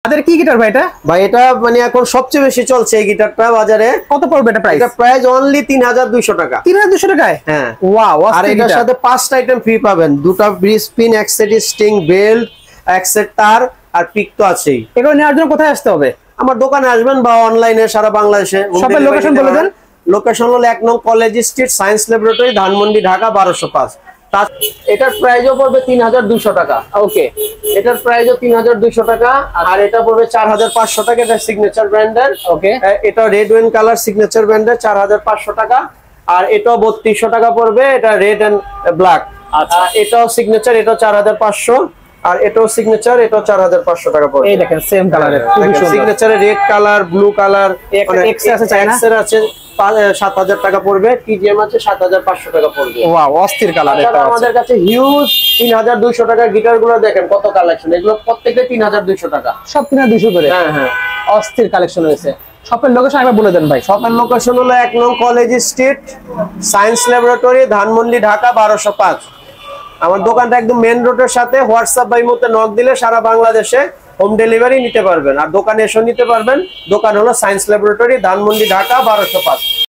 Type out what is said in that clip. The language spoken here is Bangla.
তাদের কি গিটার ভাই এটা? ভাই এটা মানে এখন সবচেয়ে বেশি চলছে এই গিটারটা বাজারে। কত পড়বে এটা প্রাইস? এটা প্রাইস অনলি 3200 টাকা। 3200 টাকায়? হ্যাঁ। ওয়াও। আর এটার সাথে 5টা আইটেম ফ্রি পাবেন, দুটো ব্রিজ পিন, এক সেট স্ট্রিং, বেল্ট, এক সেট তার আর পিক তো আছেই। এগুলো নেওয়ার জন্য কোথায় আসতে হবে? আমার দোকানে আসবেন বা অনলাইনে সারা বাংলাদেশে। শপের লোকেশন বলে দেন। লোকেশন হলো 1 নং college street, science laboratory, Dhanmondi, Dhaka 1205। এটার প্রাইসও পড়বে 3200 টাকা। ওকে। এটার প্রাইসও 3200 টাকা। আর এটা পড়বে 4500 টাকা। এটা সিগনেচার ব্র্যান্ডের। ওকে। এটা রেড ওয়েন কালার সিগনেচার ব্র্যান্ডের, 4500 টাকা। আর এটাও 3200 টাকা পড়বে, এটা রেড এন্ড ব্ল্যাক। আচ্ছা। এটাও সিগনেচার, এটাও 4500। আর এটাও সিগনেচার, এটাও 4500 টাকা পড়বে। এই দেখেন সেম কালারের, খুবই সুন্দর। সিগনেচারে রেড কালার, ব্লু কালার, এক্স আছে, চায়না এক্স এর আছে 7000 টাকা পড়বে, টিজিএম আছে 7500 টাকা পড়বে। ওয়াও, অস্থির কালার। এটা আমাদের কাছে হিউজ 3200 টাকা গিটার গুলো দেখেন কত কালেকশন, এগুলো প্রত্যেকটা 3200 টাকা, সব 3200 করে। হ্যাঁ হ্যাঁ, অস্থির কালেকশন রয়েছে। শপের লোকেশন একবার বলে দেন ভাই। শপের লোকেশন হলো 1 নং college street, science laboratory, Dhanmondi, Dhaka 1205। আমার দোকানটা একদম মেন রোডের সাথে। হোয়াটসঅ্যাপ বা ইমোতে নক দিলে সারা বাংলাদেশে হোম ডেলিভারি নিতে পারবেন, আর দোকানে এসে নিতে পারবেন। দোকান হলো সায়েন্স ল্যাবরেটরি, ধানমন্ডি, ঢাকা 1205।